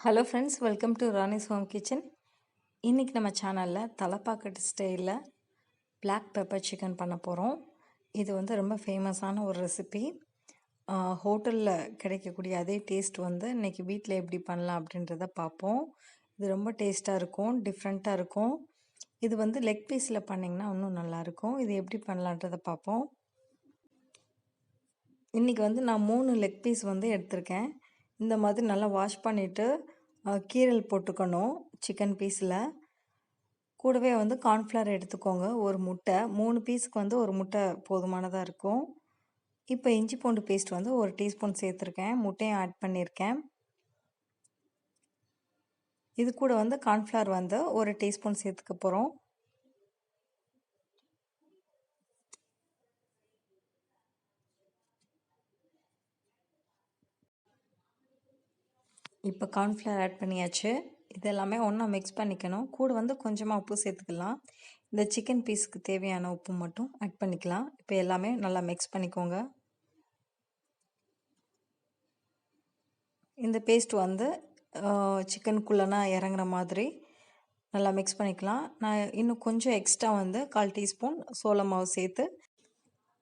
Hello friends, welcome to Rani's home kitchen. இன்றைக்கி நம்ம சேனலில் தலப்பாக்கட்டு ஸ்டைலில் பிளாக் பெப்பர் சிக்கன் பண்ண போகிறோம். இது வந்து ரொம்ப ஃபேமஸான ஒரு ரெசிபி. ஹோட்டலில் கிடைக்கக்கூடிய அதே டேஸ்ட் வந்து இன்றைக்கி வீட்டில் எப்படி பண்ணலாம் அப்படின்றத பார்ப்போம். இது ரொம்ப டேஸ்ட்டாக இருக்கும், டிஃப்ரெண்ட்டாக இருக்கும். இது வந்து லெக் பீஸில் பண்ணிங்கன்னா இன்னும் நல்லாயிருக்கும். இது எப்படி பண்ணலான்றதை பார்ப்போம். இன்றைக்கி வந்து நான் 3 லெக் பீஸ் வந்து எடுத்திருக்கேன். இந்த மாதிரி நல்லா வாஷ் பண்ணிவிட்டு கீரல் போட்டுக்கணும் சிக்கன் பீஸில். கூடவே வந்து கார்ன்ஃப்ளவர் எடுத்துக்கோங்க, ஒரு முட்டை. 3 பீஸுக்கு வந்து ஒரு முட்டை போதுமானதாக இருக்கும். இப்போ இஞ்சி பூண்டு பேஸ்ட் வந்து 1 டீஸ்பூன் சேர்த்துருக்கேன். முட்டையும் ஆட் பண்ணியிருக்கேன். இது கூட வந்து கார்ன்ஃப்ளவர் வந்து 1 டீஸ்பூன் சேர்த்துக்க போகிறோம். இப்போ கார்ன்ஃப்ளவர் ஆட் பண்ணியாச்சு. இதெல்லாமே ஒன்றா மிக்ஸ் பண்ணிக்கணும். கூட வந்து கொஞ்சமாக உப்பு சேர்த்துக்கலாம். இந்த சிக்கன் பீஸுக்கு தேவையான உப்பு மட்டும் ஆட் பண்ணிக்கலாம். இப்போ எல்லாமே நல்லா மிக்ஸ் பண்ணிக்கோங்க. இந்த பேஸ்ட் வந்து சிக்கனுக்குள்ளனா இறங்குற மாதிரி நல்லா மிக்ஸ் பண்ணிக்கலாம். நான் இன்னும் கொஞ்சம் எக்ஸ்ட்ரா வந்து 1/4 டீஸ்பூன் சோள மாவு சேர்த்து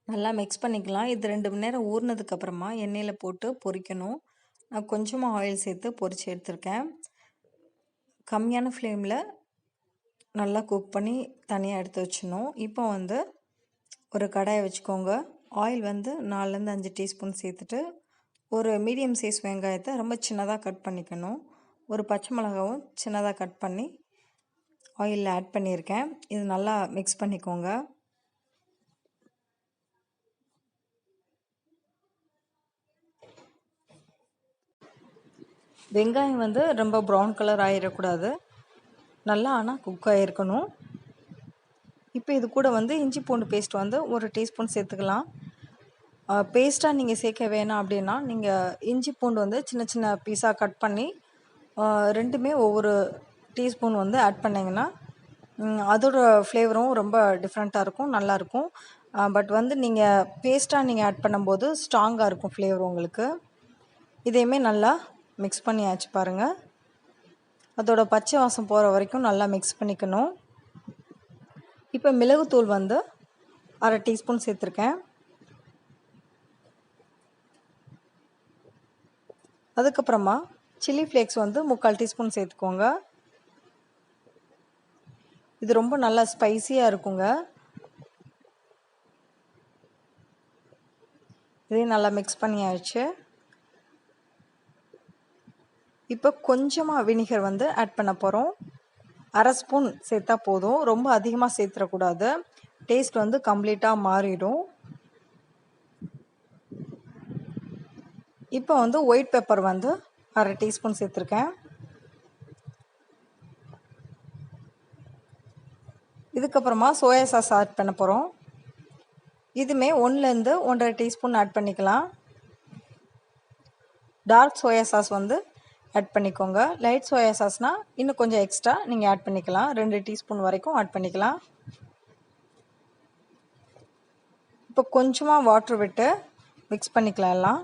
நல்லா மிக்ஸ் பண்ணிக்கலாம். இது 2 மணி நேரம் ஊறினதுக்கப்புறமா எண்ணெயில் போட்டு பொரிக்கணும். நான் கொஞ்சமாக ஆயில் சேர்த்து பொரித்து எடுத்திருக்கேன். கம்மியான ஃப்ளேமில் நல்லா குக் பண்ணி தனியாக எடுத்து வச்சிடணும். இப்போ வந்து ஒரு கடாயை வச்சுக்கோங்க. ஆயில் வந்து 4லேருந்து 5 டீஸ்பூன் சேர்த்துட்டு ஒரு மீடியம் சைஸ் வெங்காயத்தை ரொம்ப சின்னதாக கட் பண்ணிக்கணும். ஒரு பச்சை மிளகாவும் சின்னதாக கட் பண்ணி ஆயிலில் ஆட் பண்ணியிருக்கேன். இது நல்லா மிக்ஸ் பண்ணிக்கோங்க. வெங்காயம் வந்து ரொம்ப ப்ரௌன் கலர் ஆகிடக்கூடாது, நல்லா ஆனால் குக் ஆகிருக்கணும். இப்போ இது கூட வந்து இஞ்சி பூண்டு பேஸ்ட் வந்து 1 டீஸ்பூன் சேர்த்துக்கலாம். பேஸ்ட்டாக நீங்கள் சேர்க்க வேணாம் அப்படின்னா நீங்கள் இஞ்சி பூண்டு வந்து சின்ன சின்ன பீஸாக கட் பண்ணி ரெண்டுமே ஒவ்வொரு டீஸ்பூன் வந்து ஆட் பண்ணிங்கன்னா அதோட ஃப்ளேவரும் ரொம்ப டிஃப்ரெண்ட்டாக இருக்கும், நல்லாயிருக்கும். பட் வந்து நீங்கள் பேஸ்ட்டாக நீங்கள் ஆட் பண்ணும்போது ஸ்ட்ராங்காக இருக்கும் ஃப்ளேவர் உங்களுக்கு. இதையுமே நல்லா மிக்ஸ் பண்ணியாச்சு பாருங்கள். அதோட பச்சை வாசம் போகிற வரைக்கும் நல்லா மிக்ஸ் பண்ணிக்கணும். இப்போ மிளகுத்தூள் வந்து 1/2 டீஸ்பூன் சேர்த்துருக்கேன். அதுக்கப்புறமா சில்லி ஃப்ளேக்ஸ் வந்து 3/4 டீஸ்பூன் சேர்த்துக்கோங்க. இது ரொம்ப நல்லா ஸ்பைசியாக இருக்குங்க. இதையும் நல்லா மிக்ஸ் பண்ணியாச்சு. இப்போ கொஞ்சமாக வினிகர் வந்து ஆட் பண்ண போகிறோம். 1/2 ஸ்பூன் சேர்த்தா போதும், ரொம்ப அதிகமாக சேர்த்துடக்கூடாது. டேஸ்ட் வந்து கம்ப்ளீட்டாக மாறிடும். இப்போ வந்து ஒயிட் பெப்பர் வந்து 1/2 டீஸ்பூன் சேர்த்துருக்கேன். இதுக்கப்புறமா சோயா சாஸ் ஆட் பண்ண போகிறோம். இதுமே 1லேருந்து 1.5 டீஸ்பூன் ஆட் பண்ணிக்கலாம். டார்க் சோயா சாஸ் வந்து ஆட் பண்ணிக்கோங்க. லைட் சோயா சாஸ்னால் இன்னும் கொஞ்சம் எக்ஸ்ட்ரா நீங்கள் ஆட் பண்ணிக்கலாம். 2 டீஸ்பூன் வரைக்கும் ஆட் பண்ணிக்கலாம். இப்போ கொஞ்சமாக வாட்டர் விட்டு மிக்ஸ் பண்ணிக்கலாம் எல்லாம்.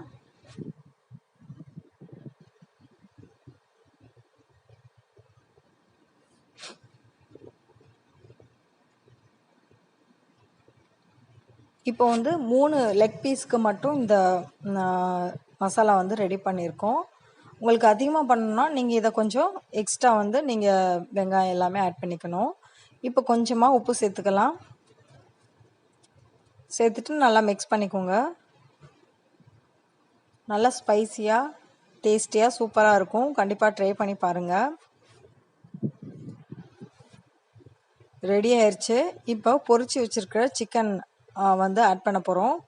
இப்போ வந்து 3 லெக் பீஸ்க்கு மட்டும் இந்த மசாலா வந்து ரெடி பண்ணியிருக்கோம். உங்களுக்கு அதிகமாக பண்ணணும்னா நீங்கள் இதை கொஞ்சம் எக்ஸ்ட்ரா வந்து நீங்கள் வெங்காயம் எல்லாமே ஆட் பண்ணிக்கணும். இப்போ கொஞ்சமாக உப்பு சேர்த்துக்கலாம். சேர்த்துட்டு நல்லா மிக்ஸ் பண்ணிக்கோங்க. நல்லா ஸ்பைசியாக டேஸ்டியாக சூப்பராக இருக்கும். கண்டிப்பாக ட்ரை பண்ணி பாருங்கள். ரெடி ஆயிடுச்சு. இப்போ பொரிச்சு வச்சுருக்கிற சிக்கன் வந்து ஆட் பண்ண போகிறோம்.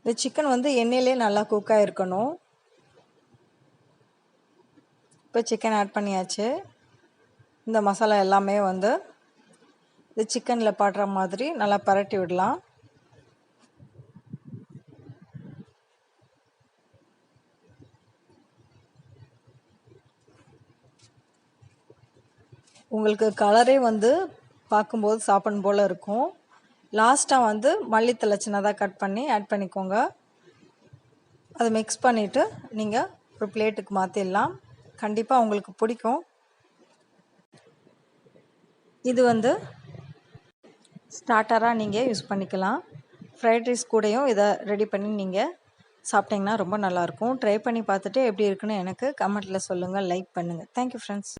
இந்த சிக்கன் வந்து எண்ணெயிலே நல்லா குக் ஆகிருக்கணும். இப்போ சிக்கன் ஆட் பண்ணியாச்சு. இந்த மசாலா எல்லாமே வந்து இந்த சிக்கனில் படுற மாதிரி நல்லா பரட்டி விடலாம். உங்களுக்கு கலரே வந்து பார்க்கும்போது சாப்பிடணும் போல் இருக்கும். லாஸ்ட்டாக வந்து மல்லித்தழை சின்னதாக கட் பண்ணி ஆட் பண்ணிக்கோங்க. அதை மிக்ஸ் பண்ணிவிட்டு நீங்கள் ஒரு பிளேட்டுக்கு மாற்றிடலாம். கண்டிப்பாக உங்களுக்கு பிடிக்கும். இது வந்து ஸ்டார்டராக நீங்கள் யூஸ் பண்ணிக்கலாம். ஃப்ரைட் ரைஸ் கூடயும் இதை ரெடி பண்ணி நீங்கள் சாப்பிட்டிங்கன்னா ரொம்ப நல்லாயிருக்கும். ட்ரை பண்ணி பார்த்துட்டு எப்படி இருக்குன்னு எனக்கு கமெண்ட்டில் சொல்லுங்கள், லைக் பண்ணுங்கள். Thank you friends.